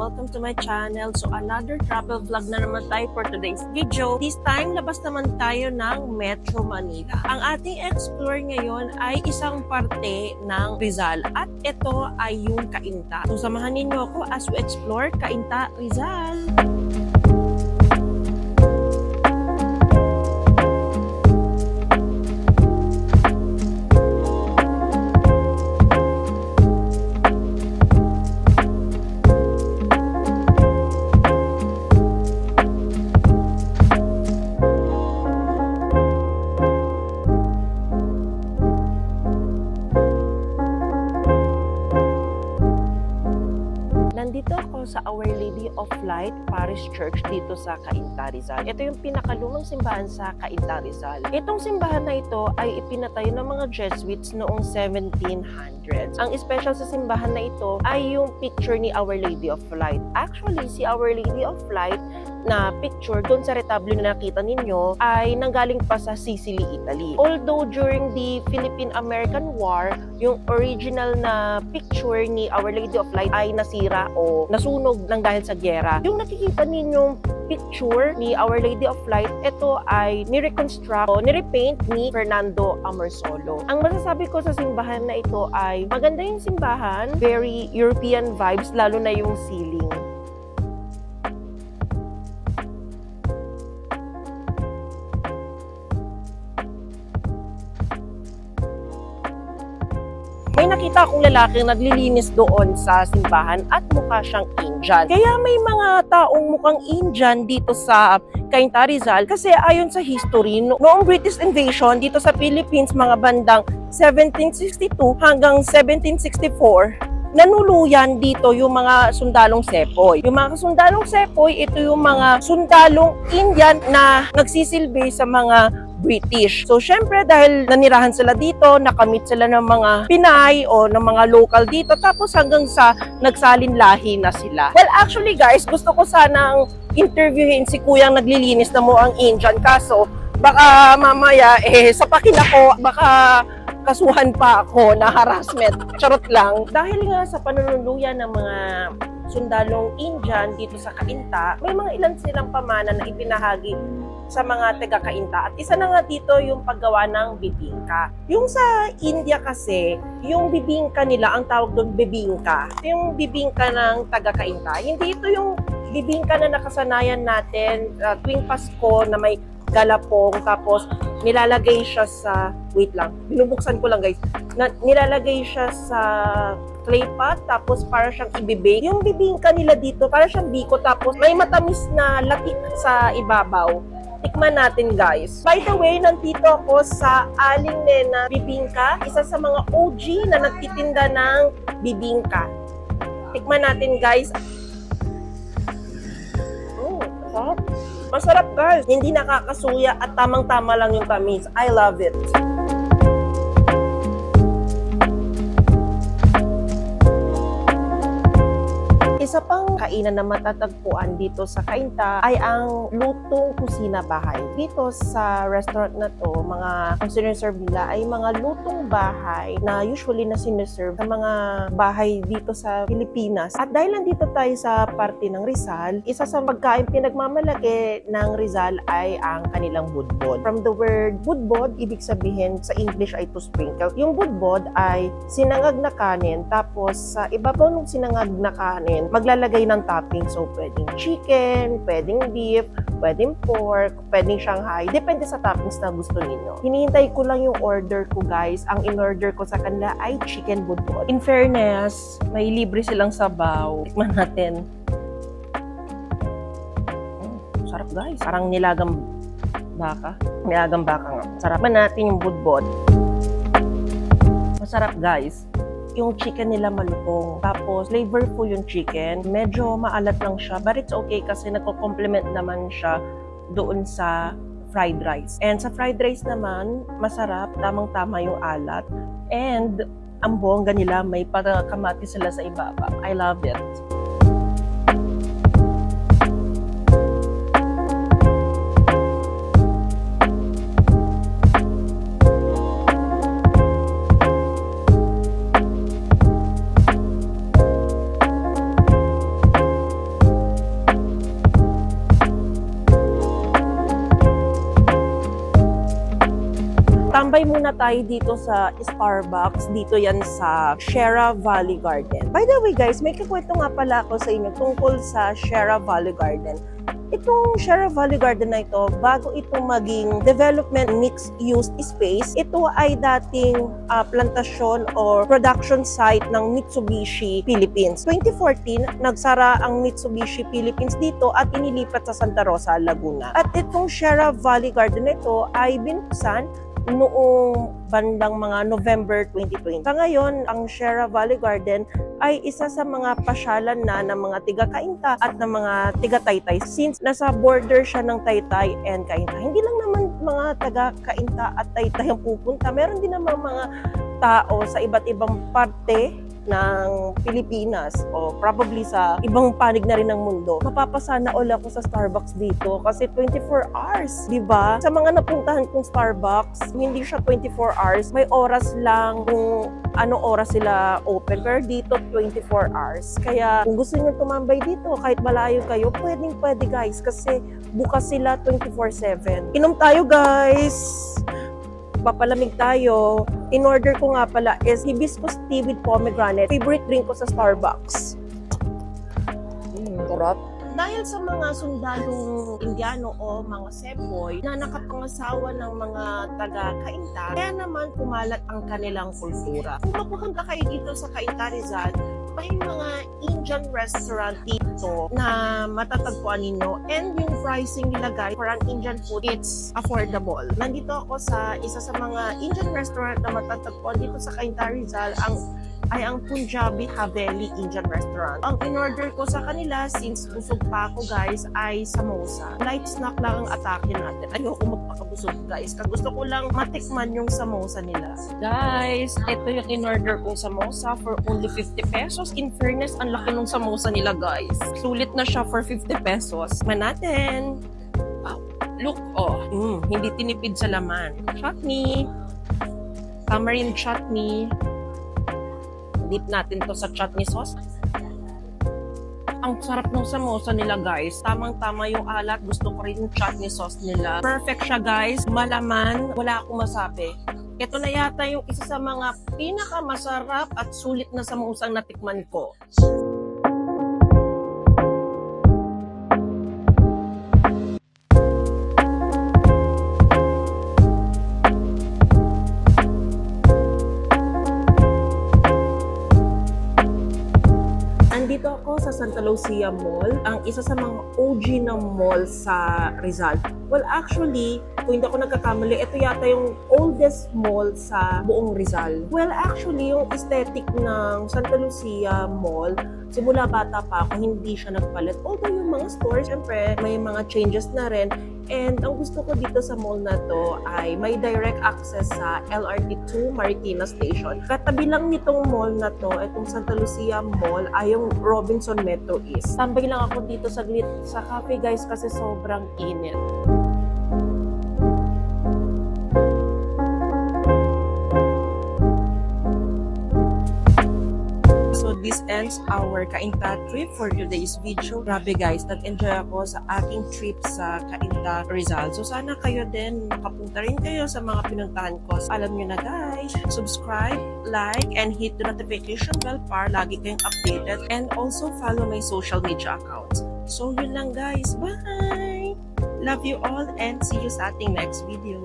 welcome to my channel. So another travel vlog na naman tayo for today's video. This time, labas naman tayo ng Metro Manila. Ang ating explore ngayon ay isang parte ng Rizal at ito ay yung Cainta. So samahan ninyo ako as we explore Cainta, Rizal. Nandito ako sa Our Lady of Light Parish Church dito sa Cainta, Rizal. Ito yung pinakalumang simbahan sa Cainta, Rizal. Itong simbahan na ito ay ipinatayo ng mga Jesuits noong 1700s. Ang special sa simbahan na ito ay yung picture ni Our Lady of Light. Actually, si Our Lady of Light na picture doon sa retablo na nakita ninyo ay nanggaling pa sa Sicily, Italy. Although during the Philippine-American War, yung original na picture ni Our Lady of Light ay nasira o nasunog ng dahil sa gyera. Yung nakikita ninyong picture ni Our Lady of Light, ito ay ni-reconstruct o ni-repaint ni Fernando Amorsolo. Ang masasabi ko sa simbahan na ito ay maganda yung simbahan, very European vibes, lalo na yung ceiling. May nakita akong lalaki naglilinis doon sa simbahan at mukha siyang Indian. Kaya may mga taong mukhang Indian dito sa Cainta, Rizal kasi ayon sa history, noong British invasion dito sa Philippines mga bandang 1762 hanggang 1764, nanuluyan dito yung mga sundalong sepoy. Yung mga sundalong sepoy, ito yung mga sundalong Indian na nagsisilbi sa mga British. So, syempre, dahil nanirahan sila dito, nakamit sila ng mga Pinay o ng mga local dito, tapos hanggang sa nagsalinlahi na sila. Well, actually, guys, gusto ko sanang interviewin si Kuyang naglilinis na mo ang Indian. Kaso, baka mamaya, sapakin ako, baka kasuhan pa ako na harassment. Charot lang. Dahil nga sa panunuluyan ng mga sundalong Indian dito sa Cainta, may mga ilan silang pamana na ipinahagi sa mga taga-Cainta. At isa na nga dito yung paggawa ng bibingka. Yung sa India kasi, yung bibingka nila, ang tawag doon bibingka. Ito yung bibingka ng taga-Cainta. Hindi ito yung bibingka na nakasanayan natin tuwing Pasko na may galapong, tapos nilalagay siya sa, wait lang, binubuksan ko lang guys, nilalagay siya sa clay pot, tapos para siyang ibibake. Yung bibingka nila dito, para siyang biko, tapos may matamis na latik sa ibabaw. Tikman natin guys. By the way, nandito ako sa Aling Nena Bibingka, isa sa mga OG na nagtitinda ng bibingka. Tikman natin guys. Masarap. Masarap guys. Hindi nakakasuya at tamang-tama lang yung tamis. I love it. Isa pang kainan na matatagpuan dito sa Cainta ay ang lutong kusina bahay. Dito sa restaurant na to, mga ang siniserve nila ay mga lutong bahay na usually na siniserve sa mga bahay dito sa Pilipinas. At dahil nandito tayo sa parte ng Rizal, isa sa pagkain pinagmamalaki ng Rizal ay ang kanilang budbod. From the word budbod, ibig sabihin sa English ay to sprinkle. Yung budbod ay sinangag na kanin, tapos sa ibabaw ng sinangag na kanin, maglalagay ng topping. So, pwedeng chicken, pwedeng beef, pwedeng pork, pwedeng Shanghai. Depende sa toppings na gusto niyo. Hinihintay ko lang yung order ko, guys. Ang in-order ko sa kanila ay chicken budbod. In fairness, may libre silang sabaw. Tikman natin. Sarap, guys. Parang nilagang baka. Nilagang baka nga. Sarapan natin yung budbod. Masarap, guys. Yung chicken nila malutong. Tapos, flavorful yung chicken. Medyo maalat lang siya, but it's okay kasi nagko-complement naman siya doon sa fried rice. And sa fried rice naman, masarap, tamang-tama yung alat. And ang bongga nila, may kamati sila sa ibabaw. I love it. Tumambay muna tayo dito sa Starbucks. Dito yan sa Sierra Valley Garden. By the way guys, may kakwento nga pala ako sa inyo tungkol sa Sierra Valley Garden. Itong Sierra Valley Garden na ito, bago ito maging development mixed-use space, ito ay dating plantasyon or production site ng Mitsubishi Philippines. 2014, nagsara ang Mitsubishi Philippines dito at inilipat sa Santa Rosa, Laguna. At itong Sierra Valley Garden na ito ay binuksan noong bandang mga November 2020. Sa ngayon, ang Sierra Valley Garden ay isa sa mga pasyalan na ng mga tiga-Cainta at ng mga tiga-Taytay since nasa border siya ng Taytay and Cainta. Hindi lang naman mga taga-Cainta at Taytay ang pupunta. Meron din naman mga tao sa iba't ibang parte ng Pilipinas o probably sa ibang panig na rin ng mundo. Mapapasana all ako sa Starbucks dito kasi 24 hours, di ba? Sa mga napuntahan kong Starbucks, hindi siya 24 hours. May oras lang kung anong oras sila open. Pero dito, 24 hours. Kaya kung gusto niyo tumambay dito, kahit malayo kayo, pwede guys kasi bukas sila 24/7. Inom tayo guys! Papalamig tayo. In order ko nga pala is hibiscus tea with pomegranate. Favorite drink ko sa Starbucks. Sarap. Dahil sa mga sundalong Indiano o mga sepoy na nakapangasawa ng mga taga-Cainta, kaya naman kumalat ang kanilang kultura. Kung mapupunta kayo dito sa Cainta Rizal, may mga Indian restaurant dito na matatagpuan ninyo and yung pricing nila guys for an Indian food, it's affordable. Nandito ako sa isa sa mga Indian restaurant na matatagpuan dito sa Cainta Rizal ay ang Punjabi Haveli Indian Restaurant. Ang in-order ko sa kanila since busog pa ako guys ay samosa. Light snack lang ang atake natin. Ayoko magpakabusog guys. Gusto ko lang matikman yung samosa nila. Guys, ito yung in-order kong samosa for only 50 pesos. In fairness, ang laki ng samosa nila guys. Sulit na siya for 50 pesos. Man natin. Wow. Look, hindi tinipid sa laman. Chutney. Tamarind chutney. Dip natin to sa chutney sauce. Ang sarap ng samosa nila guys. Tamang-tama yung alat. Gusto ko rin yung chutney sauce nila. Perfect siya guys. Malaman. Wala akong masabi. Ito na yata yung isa sa mga pinakamasarap at sulit na samosang natikman ko. Nandito ako sa Santa Lucia Mall, ang isa sa mga OG na mall sa Rizal. Well, actually, kung hindi ako nagkakamali, ito yata yung oldest mall sa buong Rizal. Well, actually, yung aesthetic ng Santa Lucia Mall, simula bata pa ako, hindi siya nagpalit. Although yung mga stores, syempre, may mga changes na rin. And ang gusto ko dito sa mall na to ay may direct access sa LRT2 Marikina Station. Katabi lang nitong mall na to, itong Santa Lucia Mall, ay yung Robinson Metro East. Tambay lang ako dito saglit sa cafe guys kasi sobrang init. This ends our Cainta trip for today's video. Grabe guys, nag-enjoy ako sa aking trip sa Cainta Rizal. So sana kayo din makapunta rin kayo sa mga pinuntahan ko. So, alam nyo na guys, subscribe, like, and hit the notification bell para lagi kayong updated. And also follow my social media accounts. So yun lang guys, bye! Love you all and see you sa ating next video.